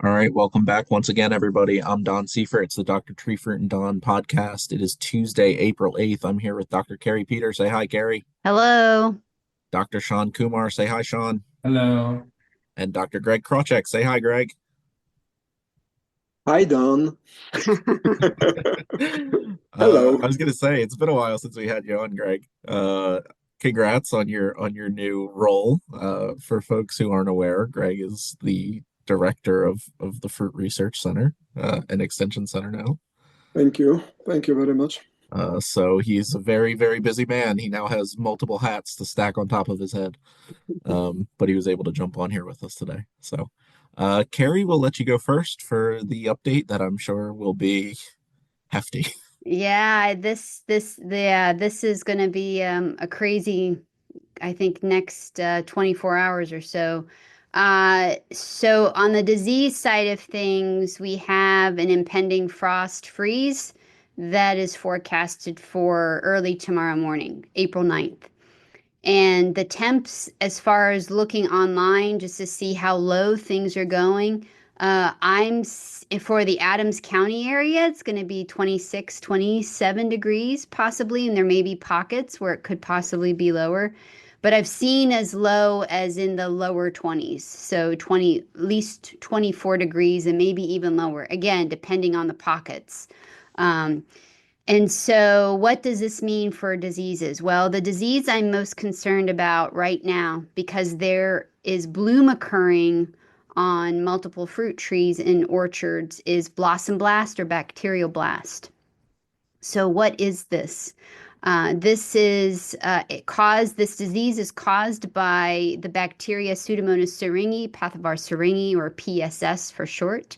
All right, welcome back once again, everybody. I'm Don Seifrit. It's the Dr. Treefert and Don podcast. It is Tuesday, April 8th. I'm here with Dr. Kari Peter. Say hi, Kari. Hello. Dr. Shan Kumar. Say hi, Sean. Hello. And Dr. Greg Krawczyk. Say hi, Greg. Hi, Don. I Hello. was gonna say it's been a while since we had you on, Greg. Congrats on your new role. For folks who aren't aware, Greg is the director of the Fruit Research Center, and Extension Center now. Thank you. Thank you very much. So he's a very, very busy man. He now has multiple hats to stack on top of his head. But he was able to jump on here with us today. So, Carrie, we'll let you go first for the update that I'm sure will be hefty. This is going to be a crazy, I think, next 24 hours or so. So on the disease side of things, we have an impending frost freeze that is forecasted for early tomorrow morning, April 9th. And the temps, as far as looking online just to see how low things are going, for the Adams County area, it's going to be 26, 27 degrees possibly, and there may be pockets where it could possibly be lower. But I've seen as low as in the lower 20s, so 20, at least 24 degrees and maybe even lower, again, depending on the pockets. And so, what does this mean for diseases? Well, the disease I'm most concerned about right now, because there is bloom occurring on multiple fruit trees in orchards, is blossom blast or bacterial blast. So, what is this? This disease is caused by the bacteria Pseudomonas syringae, pathovar syringae, or PSS for short.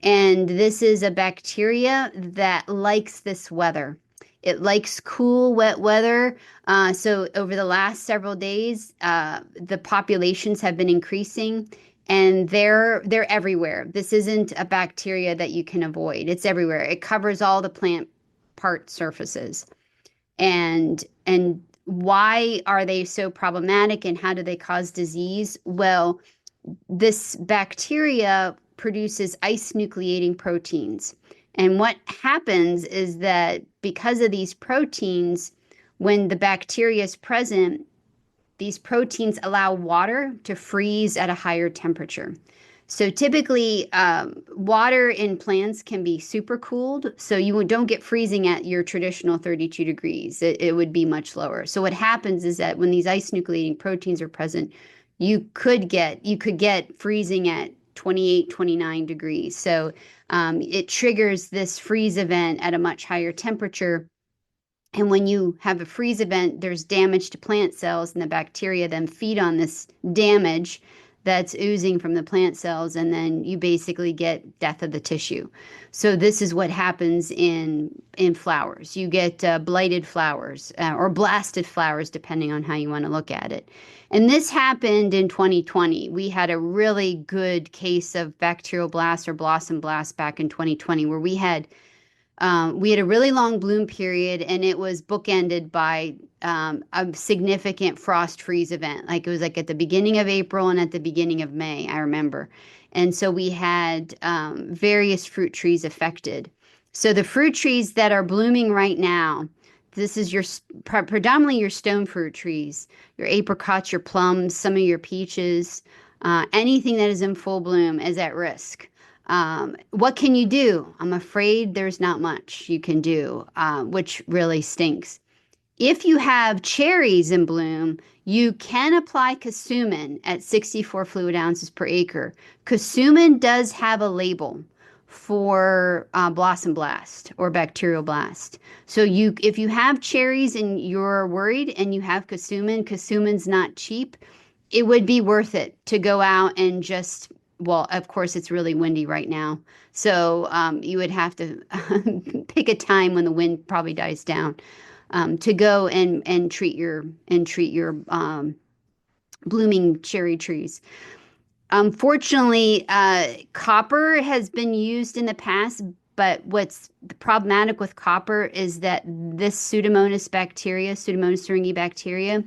And this is a bacteria that likes this weather. It likes cool, wet weather. So over the last several days, the populations have been increasing, and they're everywhere. This isn't a bacteria that you can avoid. It's everywhere. It covers all the plant part surfaces. And why are they so problematic, and how do they cause disease? Well, this bacteria produces ice nucleating proteins. And what happens is that because of these proteins, when the bacteria is present, these proteins allow water to freeze at a higher temperature. So typically, water in plants can be super cooled, so you don't get freezing at your traditional 32 degrees. It would be much lower. So what happens is that when these ice nucleating proteins are present, you could get freezing at 28, 29 degrees. So it triggers this freeze event at a much higher temperature. And when you have a freeze event, there's damage to plant cells, and the bacteria then feed on this damage that's oozing from the plant cells, and then you basically get death of the tissue. So this is what happens in flowers. You get blighted flowers or blasted flowers, depending on how you want to look at it. And this happened in 2020. We had a really good case of bacterial blast or blossom blast back in 2020, where we had a really long bloom period, and it was bookended by a significant frost freeze event. Like it was like at the beginning of April and at the beginning of May, I remember. And so we had various fruit trees affected. So the fruit trees that are blooming right now, this is your predominantly your stone fruit trees, your apricots, your plums, some of your peaches, anything that is in full bloom is at risk. What can you do? I'm afraid there's not much you can do, which really stinks. If you have cherries in bloom, you can apply Cassumin at 64 fluid ounces per acre. Cassumin does have a label for blossom blast or bacterial blast. So if you have cherries and you're worried and you have Cassumin, Cassumin's not cheap. It would be worth it to go out and just, well, of course, it's really windy right now. So you would have to pick a time when the wind probably dies down, to go and treat your blooming cherry trees. Unfortunately, copper has been used in the past, but what's problematic with copper is that this Pseudomonas bacteria, Pseudomonas syringae bacteria,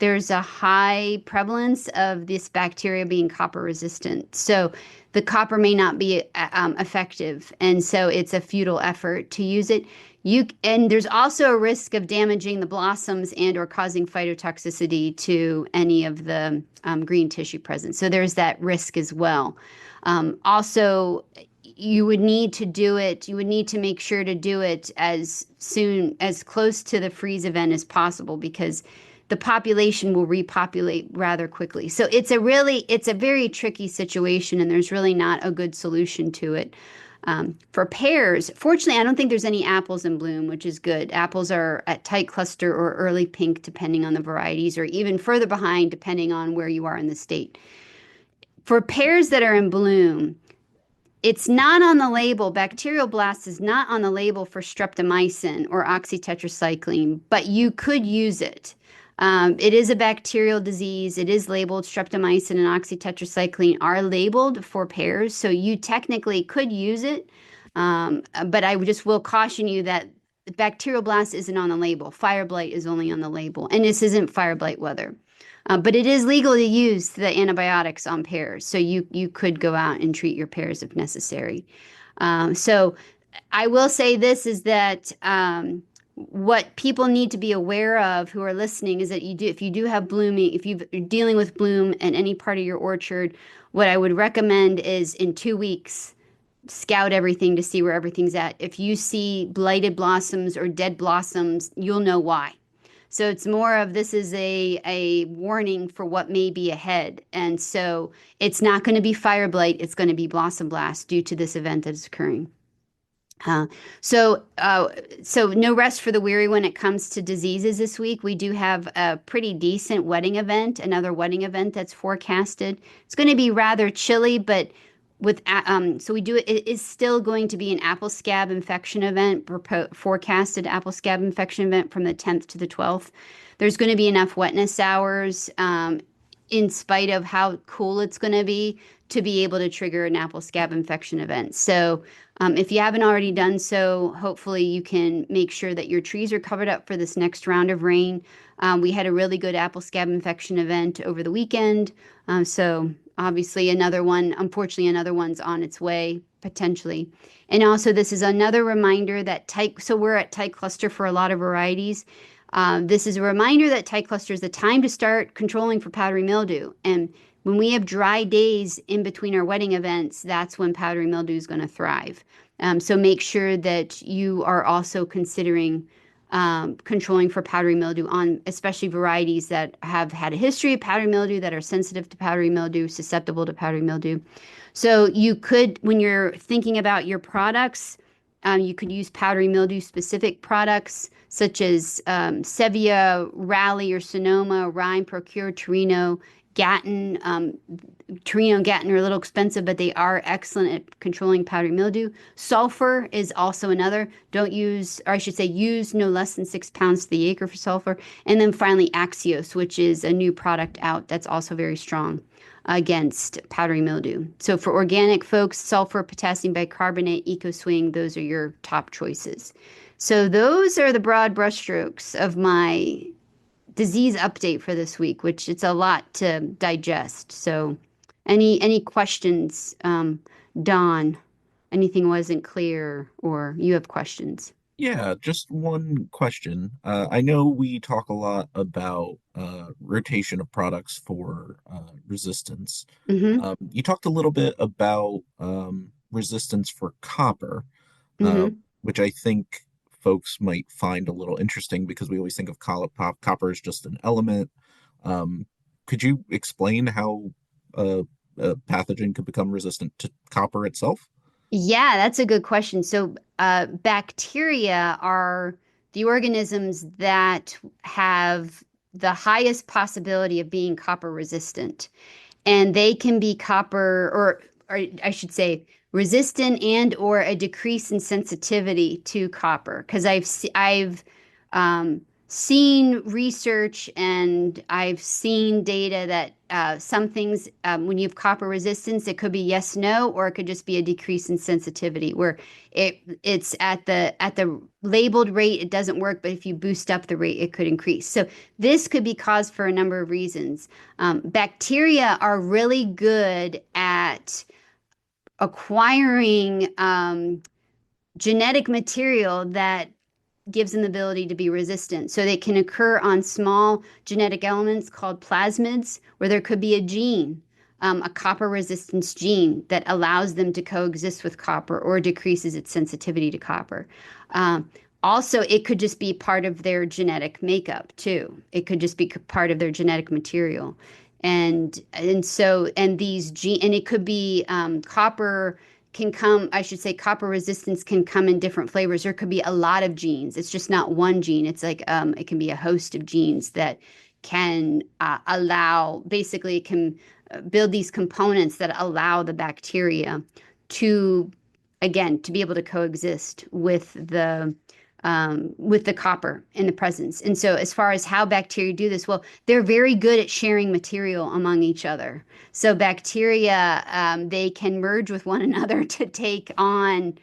there's a high prevalence of this bacteria being copper resistant. So the copper may not be effective, and so it's a futile effort to use it. And there's also a risk of damaging the blossoms and or causing phytotoxicity to any of the green tissue present. So there's that risk as well. Also, you would need to do it. You would need to make sure to do it as close to the freeze event as possible, because the population will repopulate rather quickly. So it's a very tricky situation, and there's really not a good solution to it. For pears, fortunately, I don't think there's any apples in bloom, which is good. Apples are at tight cluster or early pink, depending on the varieties, or even further behind, depending on where you are in the state. For pears that are in bloom, it's not on the label. Bacterial blast is not on the label for streptomycin or oxytetracycline, but you could use it. It is a bacterial disease. It is labeled. Streptomycin and oxytetracycline are labeled for pears, so you technically could use it. But I just will caution you that the bacterial blast isn't on the label. Fire blight is only on the label, and this isn't fire blight weather. But it is legal to use the antibiotics on pears, so you could go out and treat your pears if necessary. So I will say this is that what people need to be aware of who are listening is that if you do have blooming, if you're dealing with bloom in any part of your orchard, what I would recommend is in 2 weeks, scout everything to see where everything's at. If you see blighted blossoms or dead blossoms, you'll know why. So it's more of this is a warning for what may be ahead. And so it's not going to be fire blight, it's going to be blossom blast due to this event that is occurring. So no rest for the weary when it comes to diseases this week. We do have a pretty decent wedding event, another wedding event that's forecasted. It's going to be rather chilly, but it is still going to be an apple scab infection event, forecasted apple scab infection event from the 10th to the 12th. There's going to be enough wetness hours, in spite of how cool it's going to be able to trigger an apple scab infection event. So if you haven't already done so, hopefully you can make sure that your trees are covered up for this next round of rain. We had a really good apple scab infection event over the weekend. So obviously unfortunately another one's on its way, potentially. And also this is another reminder that so we're at tight cluster for a lot of varieties. This is a reminder that tight cluster is the time to start controlling for powdery mildew. And when we have dry days in between our wedding events, that's when powdery mildew is going to thrive. So make sure that you are also considering controlling for powdery mildew on especially varieties that have had a history of powdery mildew, that are sensitive to powdery mildew, susceptible to powdery mildew. So you could, when you're thinking about your products, you could use powdery mildew specific products such as Sevia, Raleigh or Sonoma, Rhyme, Procure, Torino, Gatton. Torino and Gatton are a little expensive, but they are excellent at controlling powdery mildew. Sulfur is also another. Use no less than 6 pounds to the acre for sulfur. And then finally, Axios, which is a new product out that's also very strong against powdery mildew. So for organic folks, sulfur, potassium bicarbonate, EcoSwing, those are your top choices. So those are the broad brushstrokes of my disease update for this week, which it's a lot to digest. So any questions, Don? Anything wasn't clear or you have questions? Yeah, just one question. I know we talk a lot about rotation of products for resistance. Mm-hmm. You talked a little bit about resistance for copper, uh, Mm-hmm. which I think folks might find a little interesting because we always think of copper as just an element. Could you explain how a pathogen could become resistant to copper itself? Yeah, that's a good question. So, bacteria are the organisms that have the highest possibility of being copper resistant, and they can be copper, or I should say, resistant and or a decrease in sensitivity to copper. Because I've seen research and I've seen data that some things, when you have copper resistance, it could be yes, no, or it could just be a decrease in sensitivity where it's at the labeled rate, it doesn't work, but if you boost up the rate, it could increase. So this could be caused for a number of reasons. Bacteria are really good at acquiring genetic material that gives them the ability to be resistant. So they can occur on small genetic elements called plasmids, where there could be a gene, a copper resistance gene that allows them to coexist with copper or decreases its sensitivity to copper. Also, it could just be part of their genetic makeup too. It could just be part of their genetic material. And these gene, and it could be copper can come, I should say, copper resistance can come in different flavors. There could be a lot of genes. It's just not one gene. It's like it can be a host of genes that can allow, basically, it can build these components that allow the bacteria to, again, to be able to coexist with the copper in the presence. And so as far as how bacteria do this, well, they're very good at sharing material among each other. So bacteria, they can merge with one another to take on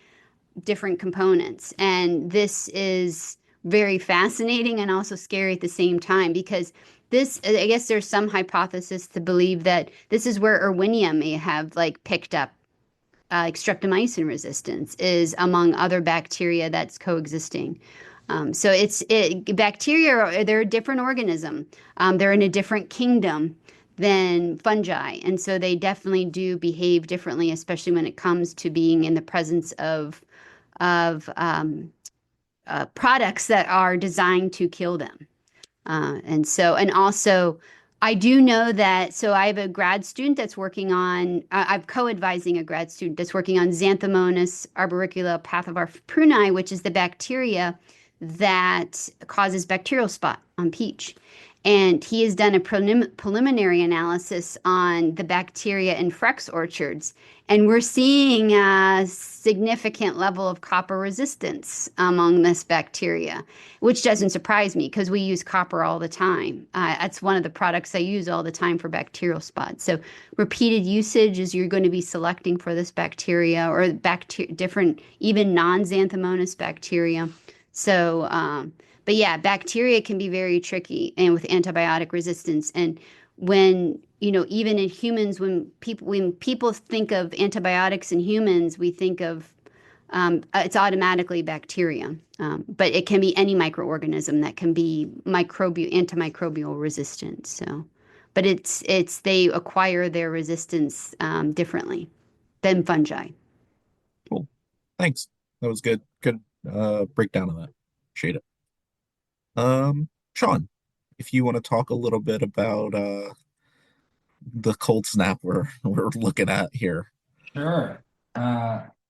different components. And this is very fascinating and also scary at the same time because this, I guess there's some hypothesis to believe that this is where Erwinia may have like picked up like streptomycin resistance is among other bacteria that's coexisting. So bacteria, they're a different organism. They're in a different kingdom than fungi. And so they definitely do behave differently, especially when it comes to being in the presence of products that are designed to kill them. And also, I do know that, so I have a grad student that's working on, I'm co-advising a grad student that's working on Xanthomonas arboricula pathovar pruni, which is the bacteria that causes bacterial spot on peach. And he has done a preliminary analysis on the bacteria in Frex orchards. And we're seeing a significant level of copper resistance among this bacteria, which doesn't surprise me because we use copper all the time. That's one of the products I use all the time for bacterial spots. So repeated usage is you're going to be selecting for this bacteria or different, even non-Xanthomonas bacteria. So, but yeah, bacteria can be very tricky and with antibiotic resistance. And when, even in humans, when people think of antibiotics in humans, we think of it's automatically bacteria. But it can be any microorganism that can be antimicrobial resistant. So, but they acquire their resistance differently than fungi. Cool. Thanks. That was good. Good breakdown of that. Appreciate it. Sean, if you want to talk a little bit about the cold snap we're looking at here. Sure.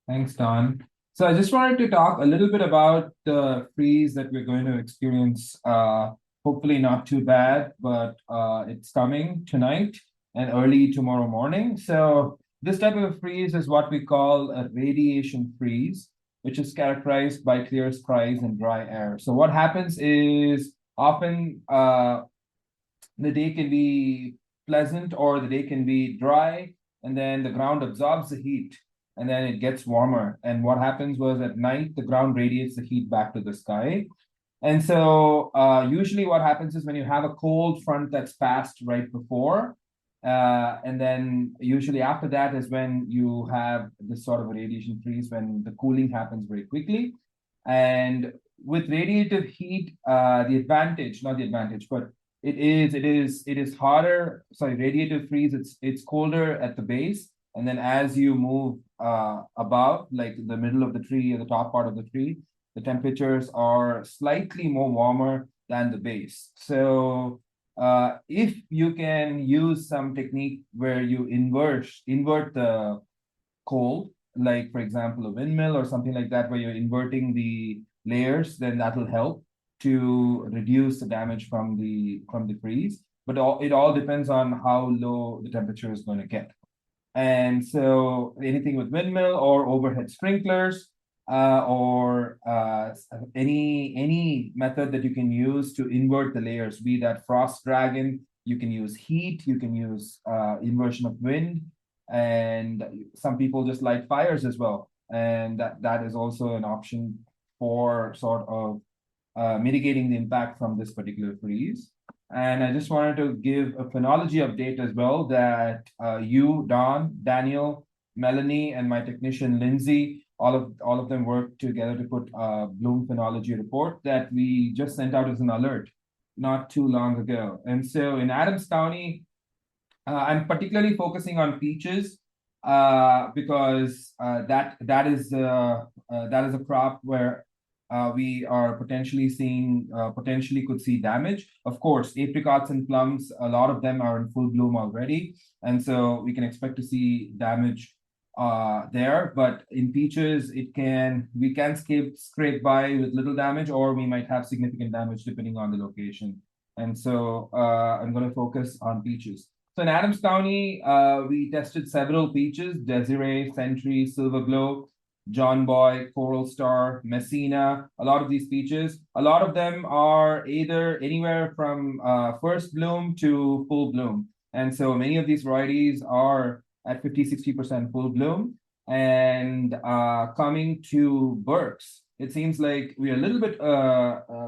Thanks, Don. So I just wanted to talk a little bit about the freeze that we're going to experience. Hopefully not too bad, but it's coming tonight and early tomorrow morning. So this type of freeze is what we call a radiation freeze, which is characterized by clear skies and dry air. So what happens is often the day can be pleasant or the day can be dry, and then the ground absorbs the heat and then it gets warmer. And what happens was at night, the ground radiates the heat back to the sky. And so usually what happens is when you have a cold front that's passed right before, and then usually after that is when you have this sort of a radiation freeze when the cooling happens very quickly. And with radiative heat, not the advantage, but it is harder. Sorry, radiative freeze, it's colder at the base. And then as you move above, like the middle of the tree or the top part of the tree, the temperatures are slightly more warmer than the base. So if you can use some technique where you invert the cold, like for example, a windmill or something like that, where you're inverting the layers, then that will help to reduce the damage from the freeze. But it all depends on how low the temperature is going to get. And so anything with windmill or overhead sprinklers, or any method that you can use to invert the layers, be that frost dragon, you can use heat, you can use inversion of wind, and some people just light fires as well. And that is also an option for sort of mitigating the impact from this particular freeze. And I just wanted to give a phenology update as well, that you, Don, Daniel, Melanie, and my technician Lindsay, all of them worked together to put a bloom phenology report that we just sent out as an alert not too long ago. And so in Adams County, I'm particularly focusing on peaches because that is a crop where we are potentially could see damage. Of course, apricots and plums, a lot of them are in full bloom already, and so we can expect to see damage there. But in peaches, we can scrape by with little damage, or we might have significant damage depending on the location. And so I'm going to focus on peaches. So in Adams County, we tested several peaches: Desiree, Century, Silver Glow, John Boy, Coral Star, Messina. A lot of these peaches, a lot of them are either anywhere from first bloom to full bloom. And so many of these varieties are at 50-60% full bloom. And coming to Berks, it seems like we're a little bit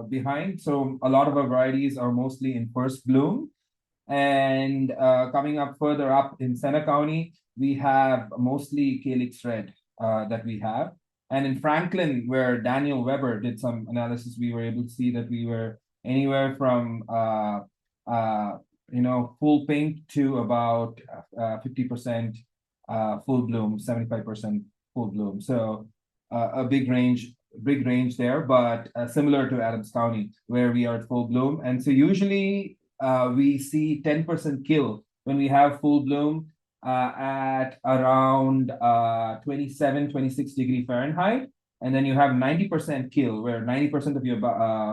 behind. So a lot of our varieties are mostly in first bloom. And coming up further up in Senna County, we have mostly Calyx Red that we have. And in Franklin, where Daniel Weber did some analysis, we were able to see that we were anywhere from full pink to about 50% full bloom, 75% full bloom. So a big range there, but similar to Adams County, where we are at full bloom. And so usually we see 10% kill when we have full bloom at around 27-26 degree Fahrenheit. And then you have 90% kill, where 90% of your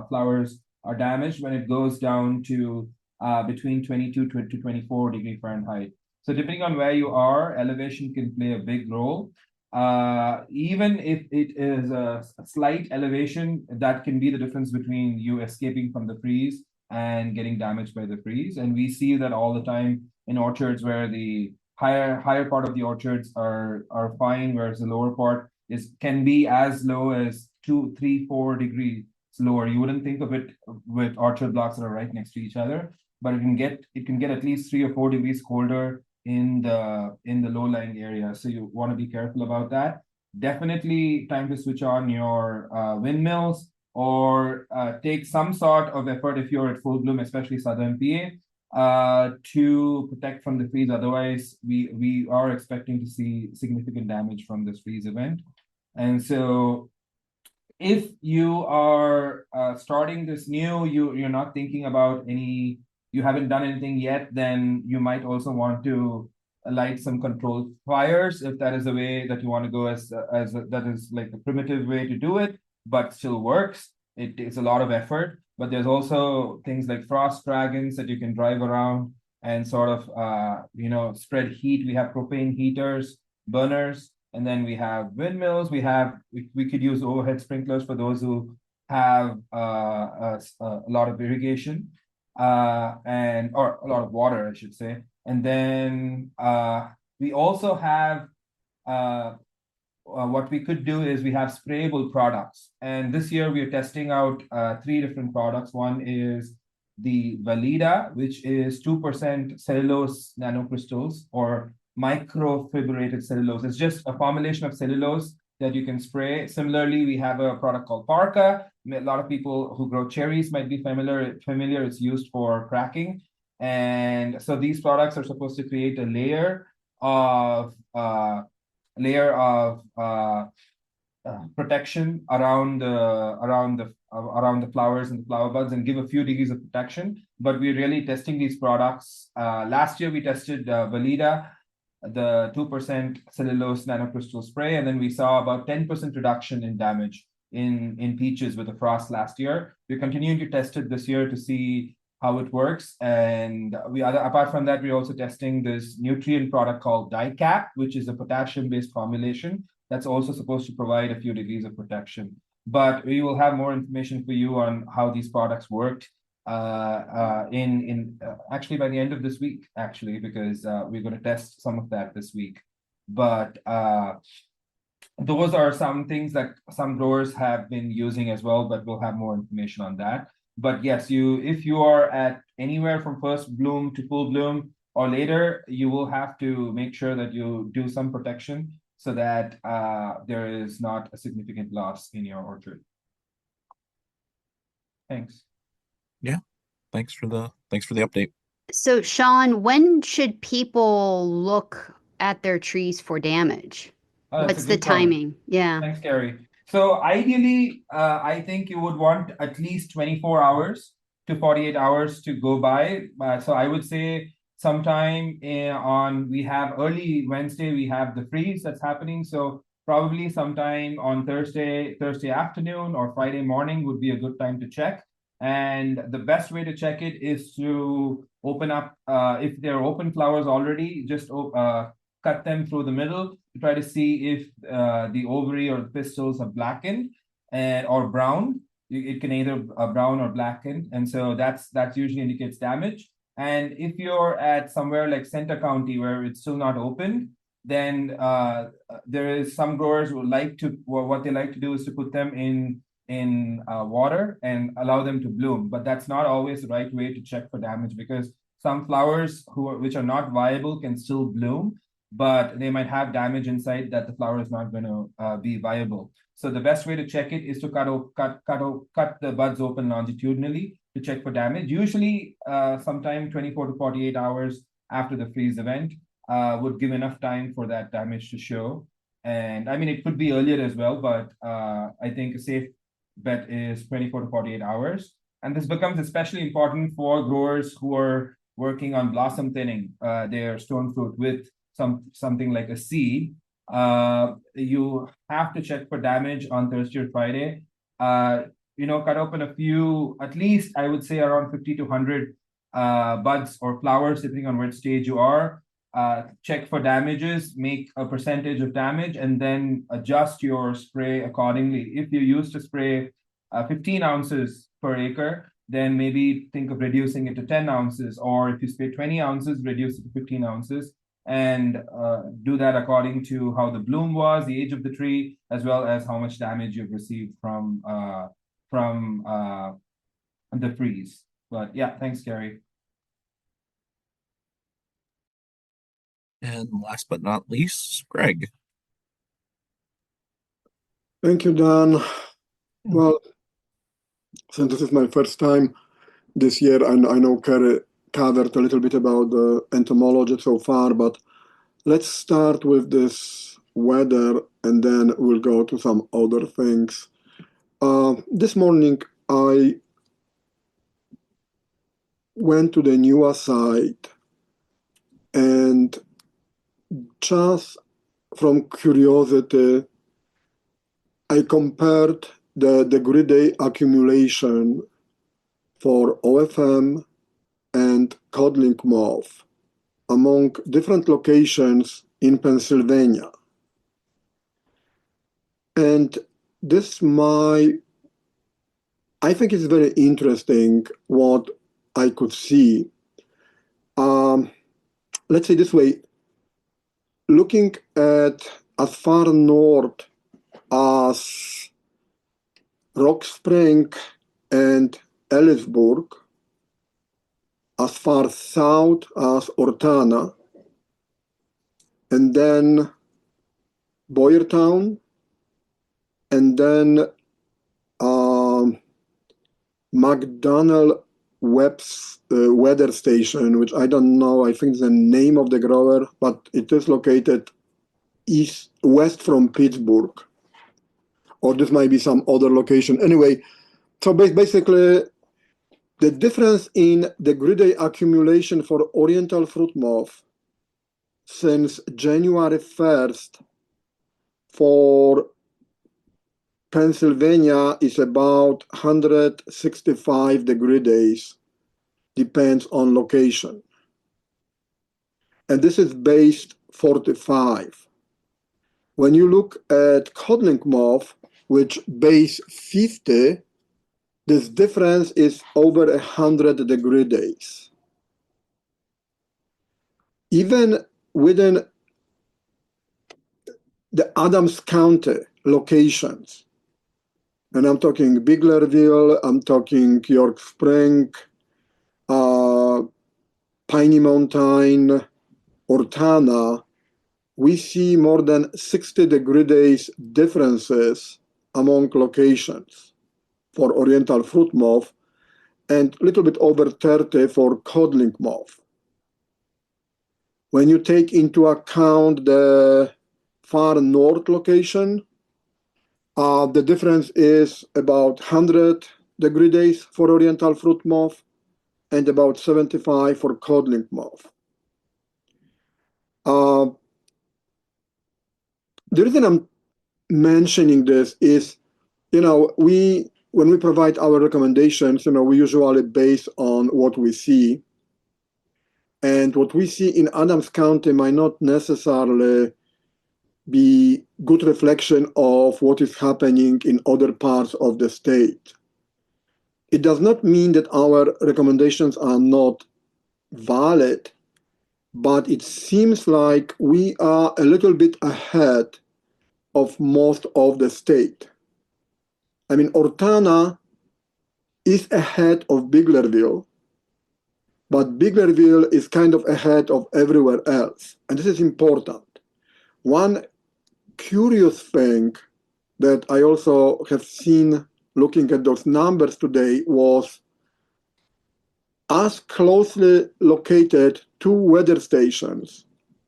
flowers are damaged when it goes down to between 22 to 24 degree Fahrenheit. So depending on where you are, elevation can play a big role. Even if it is a slight elevation, that can be the difference between you escaping from the freeze and getting damaged by the freeze. And we see that all the time in orchards where the higher part of the orchards are fine, whereas the lower part can be as low as 2, 3, 4 degrees lower. You wouldn't think of it with orchard blocks that are right next to each other, but it can get at least 3 or 4 degrees colder in the low-lying area. So you want to be careful about that. Definitely time to switch on your windmills, or take some sort of effort if you're at full bloom, especially southern PA, to protect from the freeze. Otherwise, we are expecting to see significant damage from this freeze event. And so if you are starting this new, you're not thinking about you haven't done anything yet, then you might also want to light some controlled fires, if that is a way that you want to go, as that is like a primitive way to do it, but still works. It takes a lot of effort, but there's also things like frost dragons that you can drive around and sort of spread heat. We have propane heaters, burners, and then we have windmills. We could use overhead sprinklers for those who have a lot of irrigation or a lot of water, I should say. And then we also have what we could do is we have sprayable products. And this year we are testing out 3 different products. One is the Valida, which is 2% cellulose nanocrystals, or microfibrillated cellulose. It's just a formulation of cellulose that you can spray. Similarly, we have a product called Parka. A lot of people who grow cherries might be familiar. It's used for cracking. And so these products are supposed to create a layer of protection around the flowers and the flower buds, and give a few degrees of protection. But we're really testing these products. Last year we tested Valida, the 2% cellulose nanocrystal spray, and then we saw about 10% reduction in damage in peaches with the frost last year. We're continuing to test it this year to see how it works. And apart from that, we're also testing this nutrient product called DiCap, which is a potassium-based formulation that's also supposed to provide a few degrees of protection. But we will have more information for you on how these products worked actually by the end of this week, actually, because we're going to test some of that this week. But those are some things that some growers have been using as well, but we'll have more information on that. But yes, if you are at anywhere from first bloom to full bloom or later, you will have to make sure that you do some protection so that there is not a significant loss in your orchard. Thanks. Yeah. Thanks for the update. So, Sean, when should people look at their trees for damage? That's What's a the good point. timing? Yeah. Thanks, Kari. So ideally, I think you would want at least 24 hours to 48 hours to go by. So I would say sometime we have early Wednesday, we have the freeze that's happening. So probably sometime on Thursday afternoon or Friday morning would be a good time to check. And the best way to check it is to open up, if they're open flowers already, just cut them through the middle to try to see if the ovary or the pistils are blackened or brown. It can either brown or blacken, and so that usually indicates damage. And if you're at somewhere like Center County where it's still not open, then there is some growers who what they like to do is to put them in water and allow them to bloom. But that's not always the right way to check for damage, because some flowers which are not viable can still bloom, but they might have damage inside that the flower is not going to be viable. So the best way to check it is to cut the buds open longitudinally to check for damage. Usually, sometime 24 to 48 hours after the freeze event would give enough time for that damage to show. And I mean, it could be earlier as well, but I think a safe bet is 24 to 48 hours. And this becomes especially important for growers who are working on blossom thinning their stone fruit with something like a seed. You have to check for damage on Thursday or Friday. Cut open a few, at least I would say around 50 to 100 buds or flowers, depending on which stage you are. Check for damages, make a percentage of damage, and then adjust your spray accordingly. If you used to spray 15 ounces per acre, then maybe think of reducing it to 10 ounces, or if you spray 20 ounces, reduce it to 15 ounces, and do that according to how the bloom was, the age of the tree, as well as how much damage you've received from the freeze. But yeah, thanks, Kari. And last but not least, Greg. Thank you, Don. Well, since this is my first time this year, and I know Kari covered a little bit about the entomology so far, but let's start with this weather and then we'll go to some other things. This morning, I went to the NUA site and just from curiosity, I compared the degree accumulation for OFM and codling moth among different locations in Pennsylvania. And I think it's very interesting what I could see. Let's say this way, looking at as far north as Rock Spring and Ellisburg, as far south as Ortana, and then Boyertown, and then McDonnell weather station, which I don't know, I think the name of the grower, but it is located west from Pittsburgh, or this might be some other location. Anyway, so basically the difference in degree accumulation for oriental fruit moth since January 1st for Pennsylvania is about 165 degree days, depends on location. And this is based 45. When you look at codling moth, which base 50, this difference is over 100 degree days. Even within the Adams County locations, and I'm talking Biglerville, I'm talking York Spring, Piney Mountain, Ortana, we see more than 60 degree days differences among locations for oriental fruit moth and a little bit over 30 for codling moth. When you take into account the far north location, the difference is about 100 degree days for oriental fruit moth and about 75 for codling moth. The reason I'm mentioning this is, when we provide our recommendations, we usually base on what we see. And what we see in Adams County might not necessarily be good reflection of what is happening in other parts of the state. It does not mean that our recommendations are not valid, but it seems like we are a little bit ahead of most of the state. I mean, Ortana is ahead of Biglerville, but Biglerville is kind of ahead of everywhere else. And this is important. One curious thing that I also have seen looking at those numbers today was as closely located two weather stations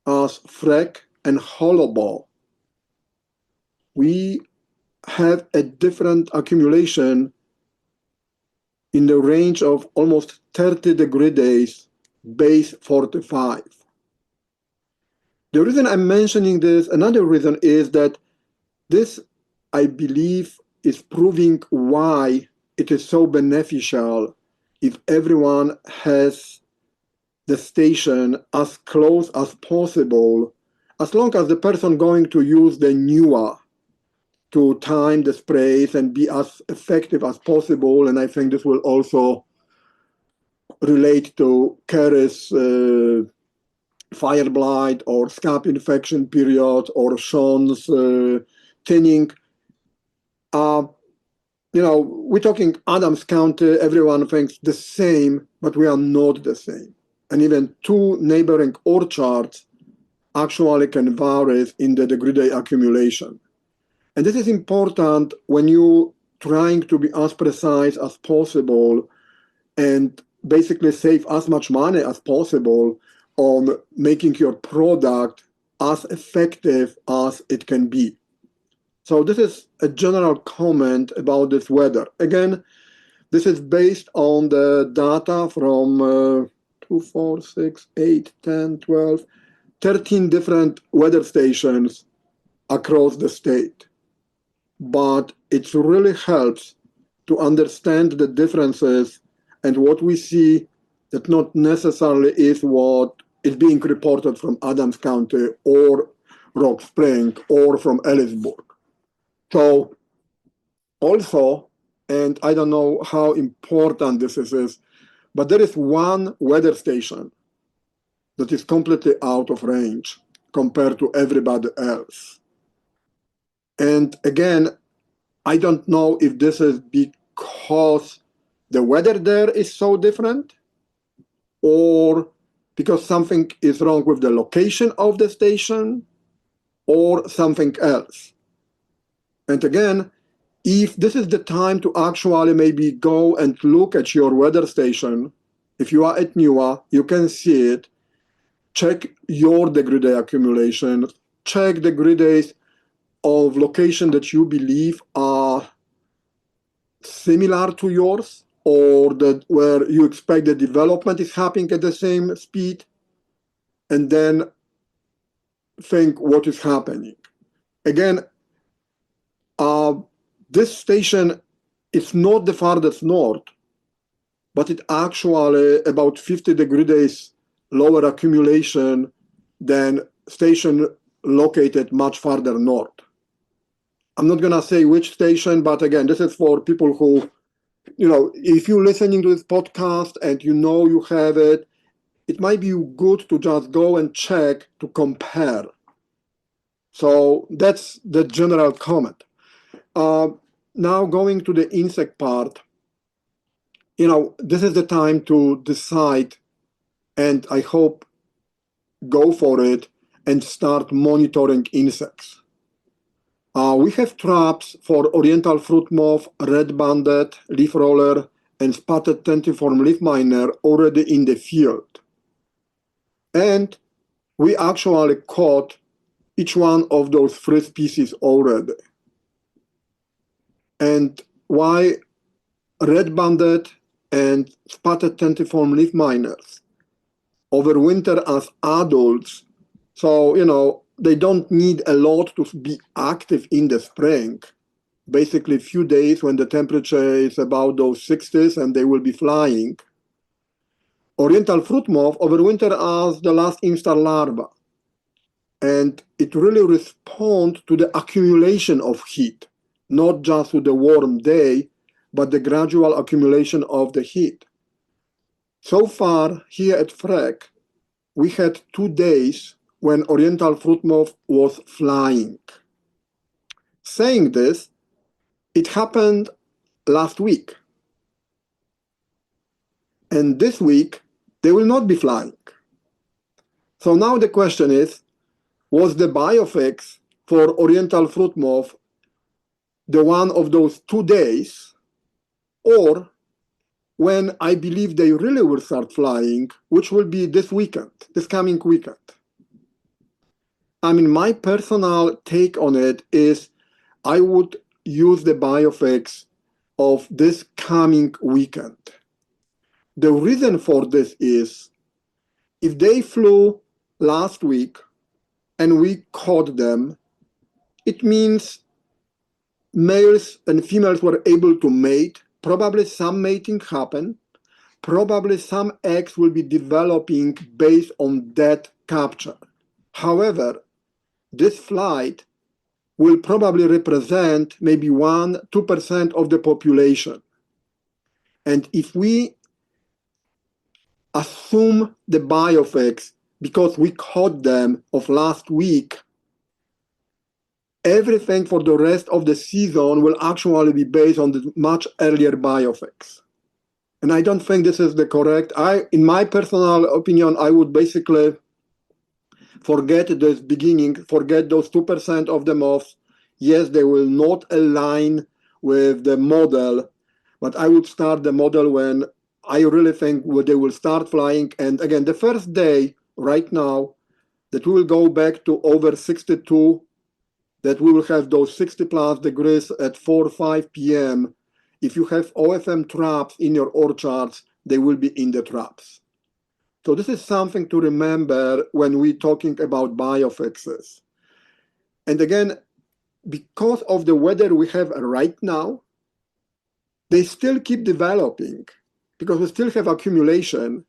as Freck and Hollowbow, we have a different accumulation in the range of almost 30 degree days, base 45. The reason I'm mentioning this, another reason is that this, I believe, is proving why it is so beneficial if everyone has the station as close as possible, as long as the person going to use the NUA to time the sprays and be as effective as possible. And I think this will also relate to Kari's fire blight or scab infection period or Shan's thinning. We're talking Adams County, everyone thinks the same, but we are not the same. And even two neighboring orchards actually can vary in the degree day accumulation. And this is important when you're trying to be as precise as possible and basically save as much money as possible on making your product as effective as it can be. So this is a general comment about this weather. Again, this is based on the data from 2, 4, 6, 8, 10, 12, 13 different weather stations across the state. But it really helps to understand the differences and what we see that not necessarily is what is being reported from Adams County or Rock Spring or from Ellisburg. So also, and I don't know how important this is, but there is one weather station that is completely out of range compared to everybody else. And again, I don't know if this is because the weather there is so different or because something is wrong with the location of the station or something else. And again, if this is the time to actually maybe go and look at your weather station, if you are at NUA, you can see it, check your degree day accumulation, check degree days of location that you believe are similar to yours or that where you expect the development is happening at the same speed, and then think what is happening. Again, this station is not the farthest north, but it actually about 50 degree days lower accumulation than station located much farther north. I'm not going to say which station, but again, this is for people who, if you're listening to this podcast and you have it, it might be good to just go and check to compare. So that's the general comment. Now going to the insect part, this is the time to decide, and I hope go for it and start monitoring insects. We have traps for oriental fruit moth, red-banded leaf roller, and spotted tentiform leaf miner already in the field. And we actually caught each one of those 3 species already. And why red-banded and spotted tentiform leaf miners overwinter as adults, so, they don't need a lot to be active in the spring. Basically, a few days when the temperature is about those 60s and they will be flying. Oriental fruit moth overwinter as the last instar larva. And it really responds to the accumulation of heat, not just to the warm day, but the gradual accumulation of the heat. So far, here at Frek, we had 2 days when oriental fruit moth was flying. Saying this, it happened last week. And this week, they will not be flying. So now the question is, was the biofix for oriental fruit moth the one of those 2 days, or when I believe they really will start flying, which will be this weekend, this coming weekend? I mean, my personal take on it is I would use the biofix of this coming weekend. The reason for this is if they flew last week and we caught them, it means males and females were able to mate. Probably some mating happened. Probably some eggs will be developing based on that capture. However, this flight will probably represent maybe 1-2% of the population. And if we assume the biofix because we caught them of last week, everything for the rest of the season will actually be based on the much earlier biofix. And I don't think this is the correct. In my personal opinion, I would basically forget this beginning, forget those 2% of the moths. Yes, they will not align with the model, but I would start the model when I really think they will start flying. And again, the first day right now that we will go back to over 62, that we will have those 60 plus degrees at 4 or 5 p.m. If you have OFM traps in your orchards, they will be in the traps. So this is something to remember when we're talking about biofixes. And again, because of the weather we have right now, they still keep developing because we still have accumulation.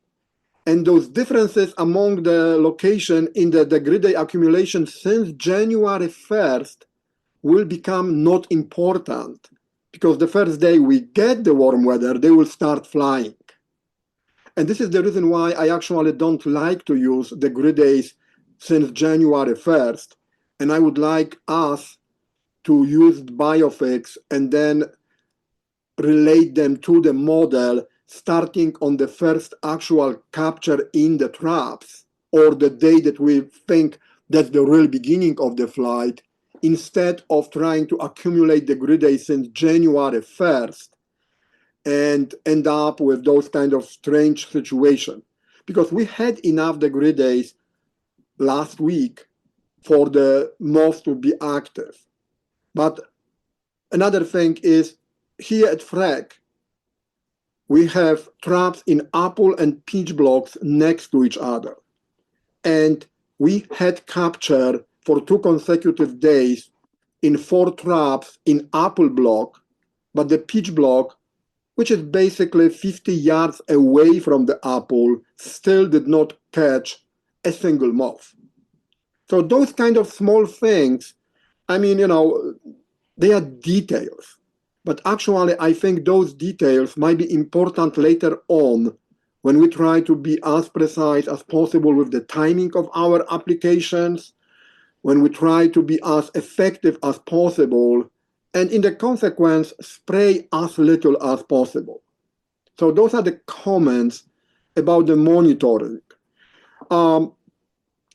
And those differences among the location in the degree accumulation since January 1st will become not important because the first day we get the warm weather, they will start flying. And this is the reason why I actually don't like to use the grid days since January 1st. And I would like us to use biofix and then relate them to the model starting on the first actual capture in the traps or the day that we think that's the real beginning of the flight, instead of trying to accumulate the grid days since January 1st and end up with those kind of strange situation. Because we had enough degree days last week for the moths to be active. But another thing is, here at Frek, we have traps in apple and peach blocks next to each other. And we had capture for 2 consecutive days in 4 traps in apple block, but the peach block, which is basically 50 yards away from the apple, still did not catch a single moth. So those kind of small things, I mean, they are details. But actually, I think those details might be important later on when we try to be as precise as possible with the timing of our applications, when we try to be as effective as possible, and in the consequence, spray as little as possible. So those are the comments about the monitoring.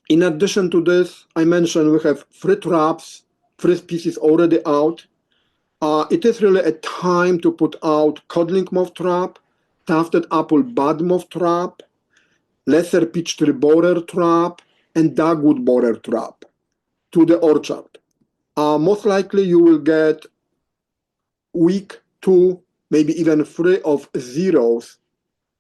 In addition to this, I mentioned we have 3 traps, 3 species already out. It is really a time to put out codling moth trap, tufted apple bud moth trap, lesser peach tree borer trap, and dogwood borer trap to the orchard. Most likely you will get week 2, maybe even 3 of zeros.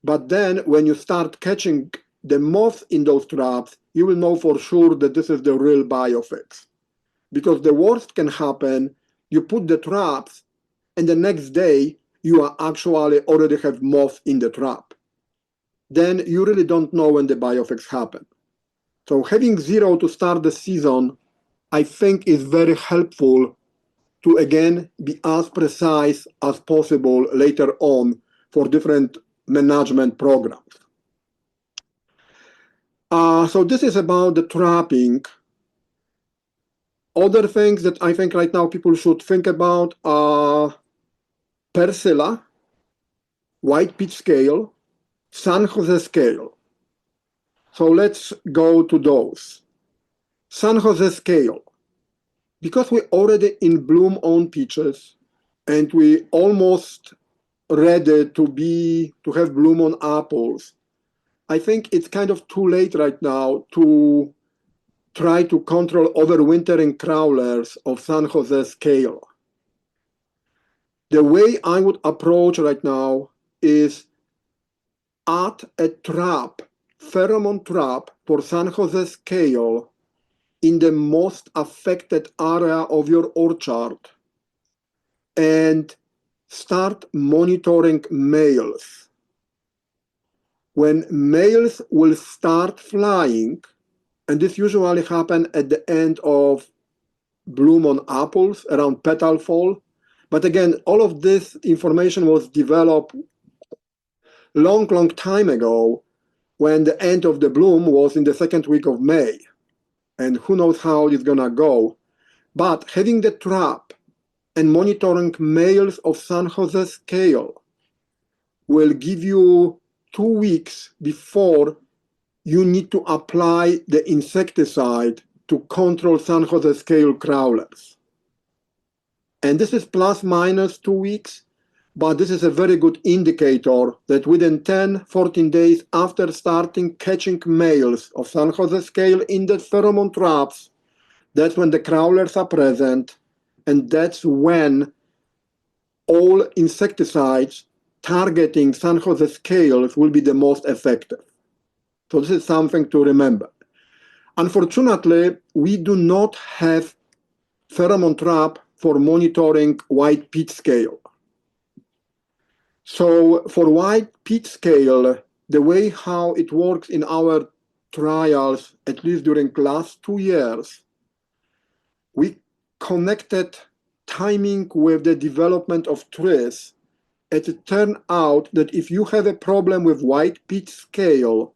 But then when you start catching the moths in those traps, you will know for sure that this is the real biofix. Because the worst can happen, you put the traps, and the next day you are actually already have moths in the trap. Then you really don't know when the biofix happen. So having 0 to start the season, I think is very helpful to again be as precise as possible later on for different management programs. So this is about the trapping. Other things that I think right now people should think about are Persilla, white peach scale, San Jose scale. So let's go to those. San Jose scale. Because we're already in bloom on peaches and we almost ready to have bloom on apples, I think it's kind of too late right now to try to control overwintering crawlers of San Jose scale. The way I would approach right now is add a trap, pheromone trap for San Jose scale in the most affected area of your orchard and start monitoring males. When males will start flying, and this usually happens at the end of bloom on apples, around petal fall. But again, all of this information was developed long time ago when the end of the bloom was in the 2nd week of May. And who knows how it's gonna go. But having the trap and monitoring males of San Jose scale will give you 2 weeks before you need to apply the insecticide to control San Jose scale crawlers. And this is plus minus 2 weeks, but this is a very good indicator that within 10-14 days after starting catching males of San Jose scale in the pheromone traps, that's when the crawlers are present, and that's when all insecticides targeting San Jose scales will be the most effective. So this is something to remember. Unfortunately, we do not have pheromone trap for monitoring white peach scale. So for white peach scale, the way how it works in our trials, at least during last 2 years, we connected timing with the development of trees. It turned out that if you have a problem with white peach scale,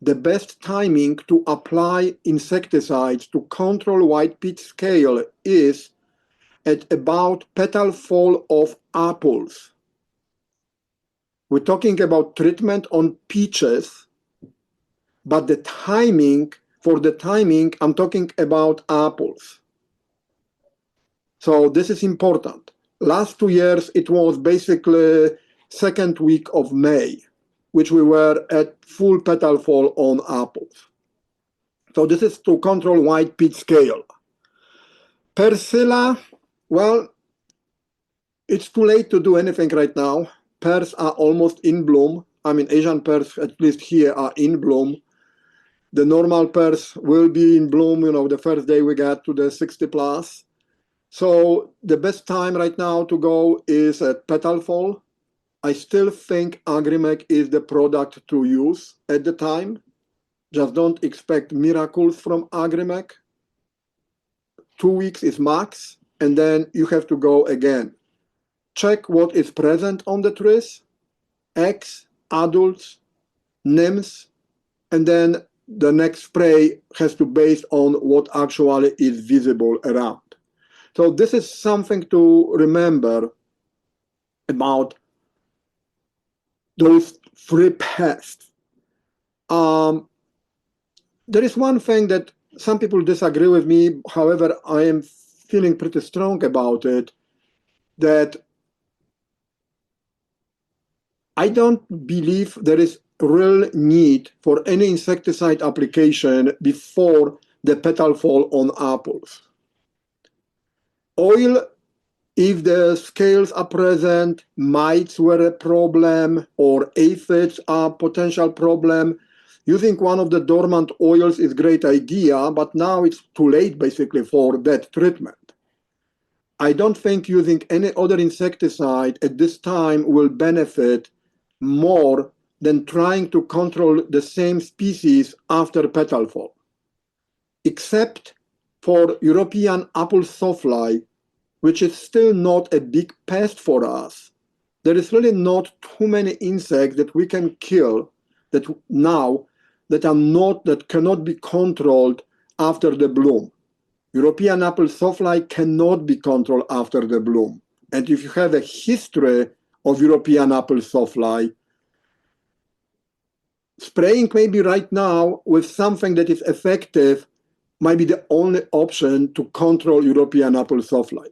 the best timing to apply insecticides to control white peach scale is at about petal fall of apples. We're talking about treatment on peaches, but the timing, I'm talking about apples. So this is important. Last 2 years, it was basically 2nd week of May, which we were at full petal fall on apples. So this is to control white peach scale. Persilla, well, it's too late to do anything right now. Pears are almost in bloom. I mean, Asian pears, at least here, are in bloom. The normal pears will be in bloom, the first day we get to the 60 plus. So the best time right now to go is at petal fall. I still think Agrimec is the product to use at the time. Just don't expect miracles from Agrimec. 2 weeks is max, and then you have to go again. Check what is present on the trees, eggs, adults, nymphs, and then the next spray has to be based on what actually is visible around. So this is something to remember about those three pests. There is one thing that some people disagree with me, however, I am feeling pretty strong about it, that I don't believe there is real need for any insecticide application before the petal fall on apples. Oil, if the scales are present, mites were a problem, or aphids are a potential problem. Using one of the dormant oils is a great idea, but now it's too late basically for that treatment. I don't think using any other insecticide at this time will benefit more than trying to control the same species after petal fall. Except for European apple sawfly, which is still not a big pest for us, there is really not too many insects that we can kill that cannot be controlled after the bloom. European apple sawfly cannot be controlled after the bloom. And if you have a history of European apple sawfly, spraying maybe right now with something that is effective might be the only option to control European apple sawfly.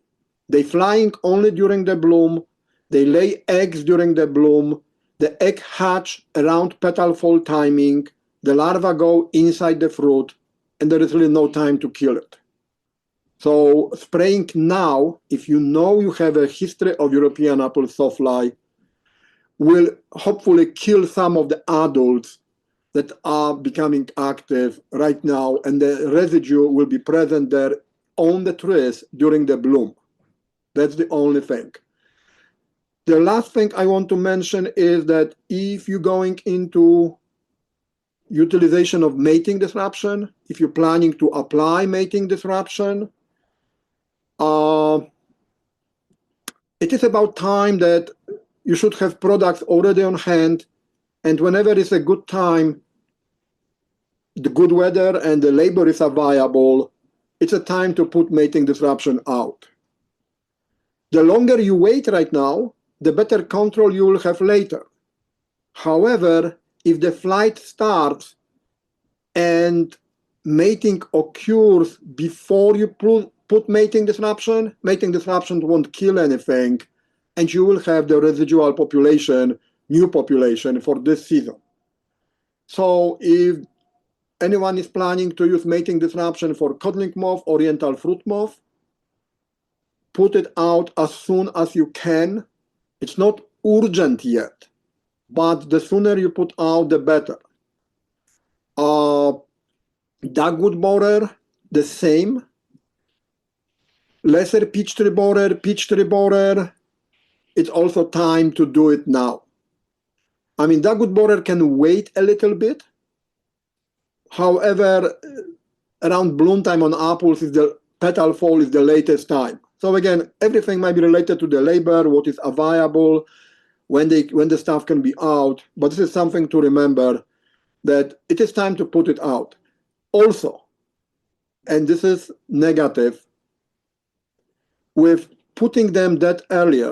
They flying only during the bloom, they lay eggs during the bloom, the egg hatch around petal fall timing, the larvae go inside the fruit, and there is really no time to kill it. So spraying now, if you know you have a history of European apple sawfly, will hopefully kill some of the adults that are becoming active right now, and the residue will be present there on the trees during the bloom. That's the only thing. The last thing I want to mention is that if you're going into utilization of mating disruption, if you're planning to apply mating disruption, it is about time that you should have products already on hand, and whenever it's a good time, the good weather and the labor is available, it's a time to put mating disruption out. The longer you wait right now, the better control you will have later. However, if the flight starts and mating occurs before you put mating disruption won't kill anything, and you will have the residual population, new population for this season. So if anyone is planning to use mating disruption for codling moth, oriental fruit moth, put it out as soon as you can. It's not urgent yet, but the sooner you put out, the better. Dogwood borer, the same. Lesser peach tree borer, it's also time to do it now. I mean, dogwood borer can wait a little bit. However, around bloom time on apples, the petal fall is the latest time. So again, everything might be related to the labor, what is available, when the stuff can be out. But this is something to remember, that it is time to put it out. Also, and this is negative, with putting them that early,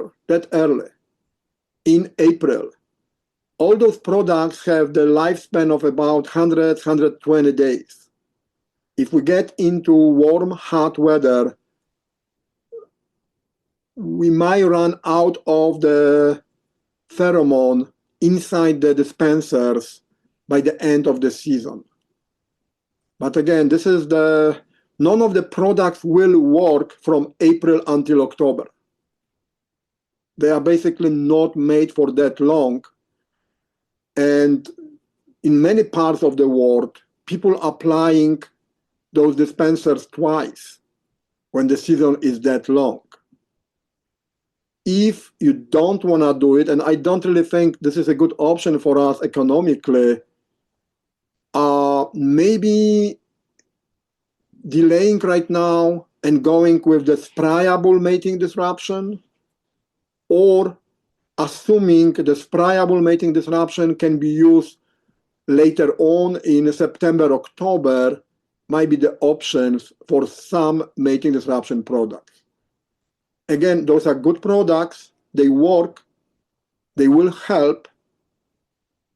in April, all those products have the lifespan of about 120 days. If we get into warm, hot weather, we might run out of the pheromone inside the dispensers by the end of the season. But again, none of the products will work from April until October. They are basically not made for that long. And in many parts of the world, people are applying those dispensers twice when the season is that long. If you don't want to do it, and I don't really think this is a good option for us economically, maybe delaying right now and going with the sprayable mating disruption, or assuming the sprayable mating disruption can be used later on in September, October, might be the options for some mating disruption products. Again, those are good products. They work. They will help.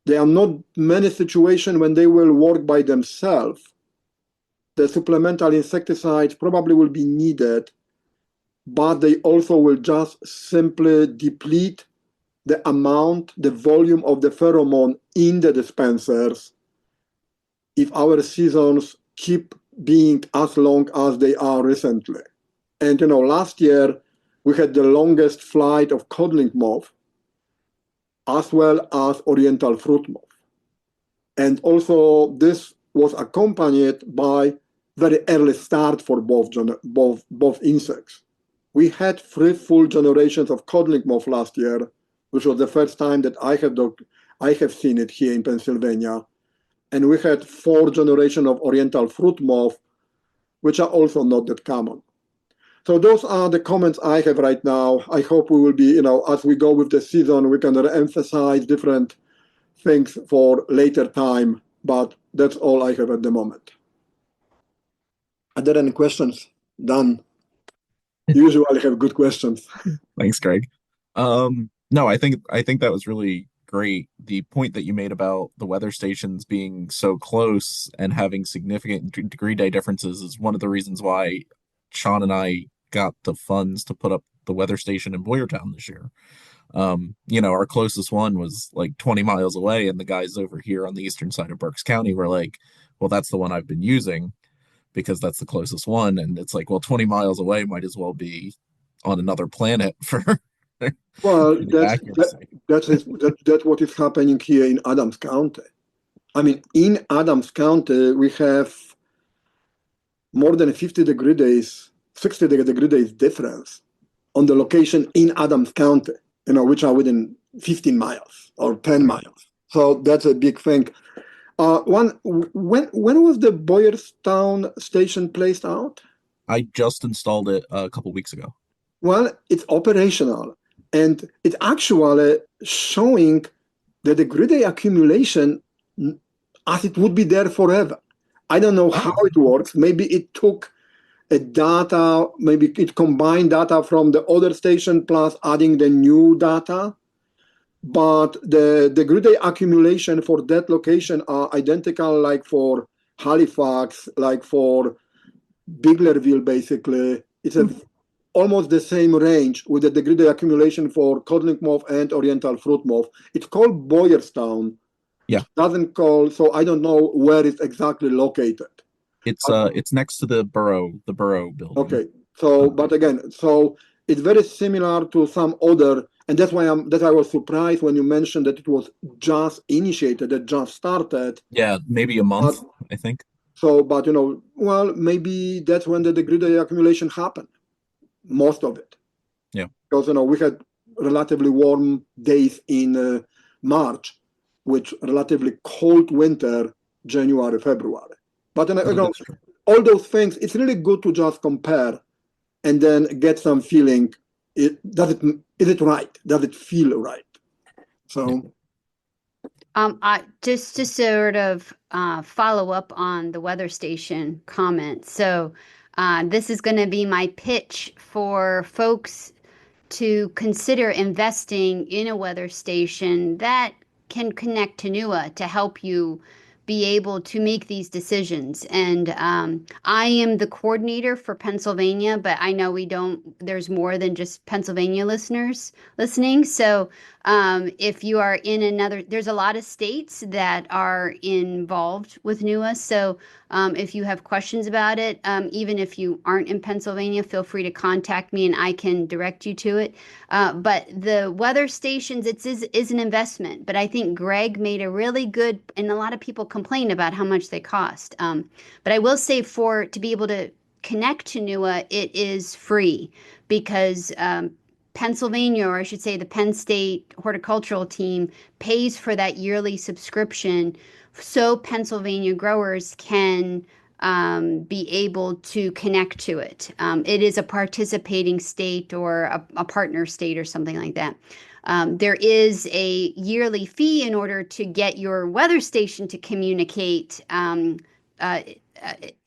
There are not many situations when they will work by themselves. The supplemental insecticides probably will be needed, but they also will just simply deplete the amount, the volume of the pheromone in the dispensers if our seasons keep being as long as they are recently. And last year we had the longest flight of codling moth as well as oriental fruit moth. And also this was accompanied by very early start for both insects. We had 3 full generations of codling moth last year, which was the first time that I have seen it here in Pennsylvania. And we had 4 generations of oriental fruit moth, which are also not that common. So those are the comments I have right now. I hope we will be, as we go with the season, we can emphasize different things for later time, but that's all I have at the moment. Are there any questions? Don, you usually have good questions. Thanks, Greg. No, I think that was really great. The point that you made about the weather stations being so close and having significant degree day differences is one of the reasons why Sean and I got the funds to put up the weather station in Boyertown this year. Our closest one was like 20 miles away, and the guys over here on the eastern side of Berks County were like, well, that's the one I've been using because that's the closest one. And it's like, well, 20 miles away might as well be on another planet for Well, accuracy. that's what is happening here in Adams County. I mean, in Adams County, we have more than 50 degree days, 60 degree days difference on the location in Adams County, which are within 15 miles or 10 miles. So that's a big thing. When was the Boyertown station placed out? I just installed it a couple weeks ago. Well, it's operational, and it's actually showing the degree day accumulation as it would be there forever. I don't know how it works. Maybe it took maybe it combined data from the other station plus adding the new data. But the degree day accumulation for that location are identical like for Halifax, like for Biglerville, basically. It's almost the same range with the degree day accumulation for codling moth and oriental fruit moth. It's called Boyertown. Yeah. It doesn't call, so I don't know where it's exactly located. It's next to the borough building. Okay. So, but again, so it's very similar to some other, and that's why I was surprised when you mentioned that it was just initiated, it just started. Yeah, maybe a month, I think. So, but well, maybe that's when the degree day accumulation happened. Most of it. Yeah. Because we had relatively warm days in March, with relatively cold winter, January, February. But all those things, it's really good to just compare and then get some feeling. Is it right? Does it feel right? So Just to sort of follow up on the weather station comment. So this is going to be my pitch for folks to consider investing in a weather station that can connect to NUA to help you be able to make these decisions. And I am the coordinator for Pennsylvania, but I know there's more than just Pennsylvania listeners listening. So if you are in there's a lot of states that are involved with NUA. So if you have questions about it, even if you aren't in Pennsylvania, feel free to contact me and I can direct you to it. But the weather stations, it is an investment. But I think Greg made a really good, and a lot of people complain about how much they cost. But I will say to be able to connect to NUA, it is free because Pennsylvania, or I should say the Penn State horticultural team, pays for that yearly subscription so Pennsylvania growers can be able to connect to it. It is a participating state or a partner state or something like that. There is a yearly fee in order to get your weather station to communicate uh,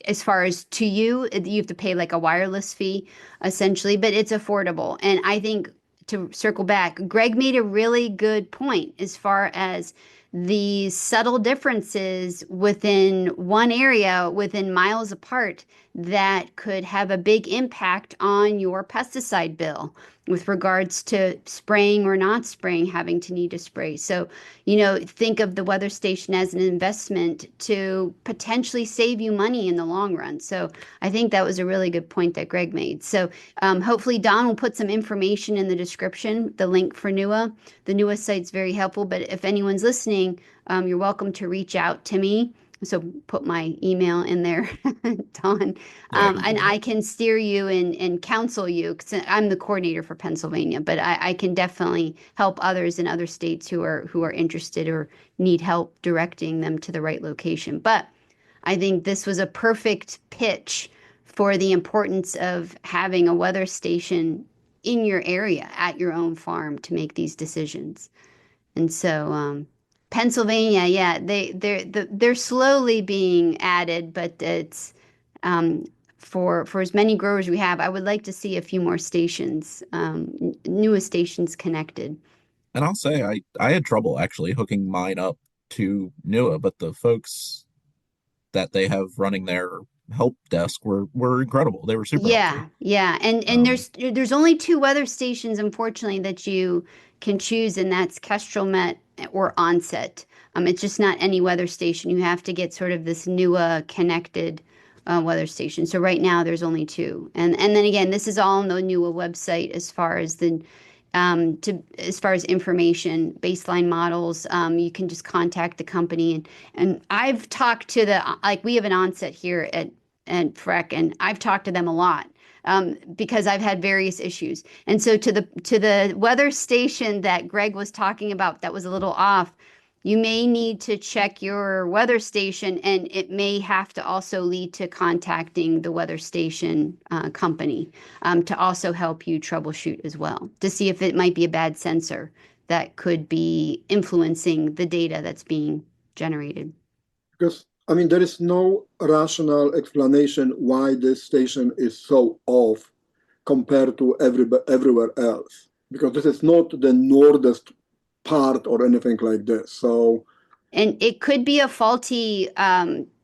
as far as to you. You have to pay like a wireless fee essentially, but it's affordable. And I think to circle back, Greg made a really good point as far as the subtle differences within one area, within miles apart, that could have a big impact on your pesticide bill with regards to spraying or not spraying, having to need to spray. So, think of the weather station as an investment to potentially save you money in the long run. So I think that was a really good point that Greg made. So hopefully Don will put some information in the description, the link for NUA. The NUA site's very helpful, but if anyone's listening, you're welcome to reach out to me. So put my email in there, Don, and I can steer you and counsel you, because I'm the coordinator for Pennsylvania, but I can definitely help others in other states who are interested or need help directing them to the right location. But I think this was a perfect pitch for the importance of having a weather station in your area at your own farm to make these decisions. And so Pennsylvania, yeah, they're slowly being added, but it's for as many growers we have, I would like to see a few more stations, newest stations connected. And I'll say I had trouble actually hooking mine up to NUA, but the folks that they have running their help desk were incredible. They were super helpful. Yeah. And there's only two weather stations, unfortunately, that you can choose, and that's Kestrel Met or Onset. It's just not any weather station. You have to get sort of this NUA connected weather station. So right now there's only two. And then again, this is all on the NUA website as far as as far as information, baseline models. You can just contact the company, and I've talked to we have an Onset here at Freck, and I've talked to them a lot because I've had various issues. And so to the weather station that Greg was talking about that was a little off, you may need to check your weather station, and it may have to also lead to contacting the weather station company to also help you troubleshoot as well, to see if it might be a bad sensor that could be influencing the data that's being generated. Because, I mean, there is no rational explanation why this station is so off compared to everywhere else, because this is not the northest part or anything like this. So, and it could be a faulty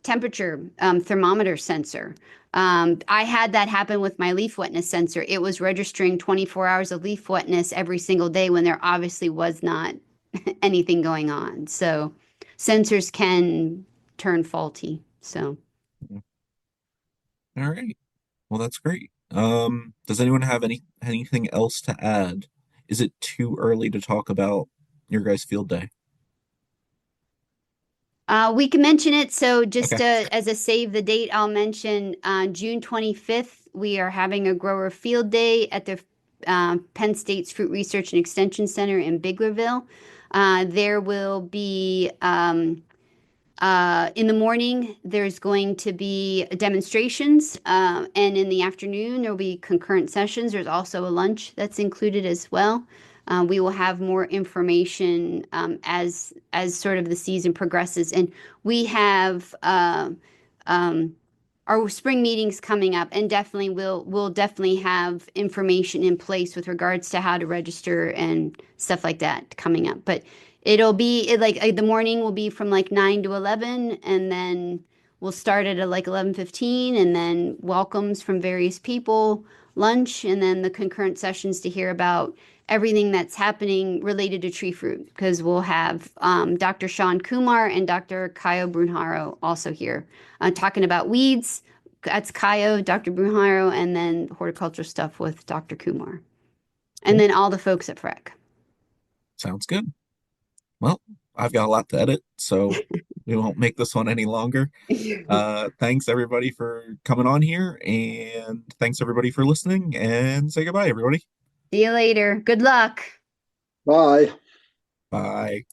temperature thermometer sensor. I had that happen with my leaf wetness sensor. It was registering 24 hours of leaf wetness every single day when there obviously was not anything going on. So sensors can turn faulty. So. All right. Well, that's great. Does anyone have anything else to add? Is it too early to talk about your guys' field day? We can mention it. So just Okay. as a save the date, I'll mention June 25th, we are having a grower field day at the Penn State's Fruit Research and Extension Center in Biglerville. There will be, in the morning, there's going to be demonstrations, and in the afternoon, there will be concurrent sessions. There's also a lunch that's included as well. We will have more information as sort of the season progresses, and we have our spring meetings coming up, and definitely we'll definitely have information in place with regards to how to register and stuff like that coming up. But it'll be the morning will be from like 9 to 11, and then we'll start at like 11:15, and then welcomes from various people, lunch, and then the concurrent sessions to hear about everything that's happening related to tree fruit, because we'll have Dr. Shan Kumar and Dr. Kayo Brunharo also here talking about weeds. That's Kayo, Dr. Brunharo, and then horticulture stuff with Dr. Kumar. And then all the folks at Freck. Sounds good. Well, I've got a lot to edit, so we won't make this one any longer. Thanks everybody for coming on here, and thanks everybody for listening, and say goodbye, everybody. See you later. Good luck. bye. Bye.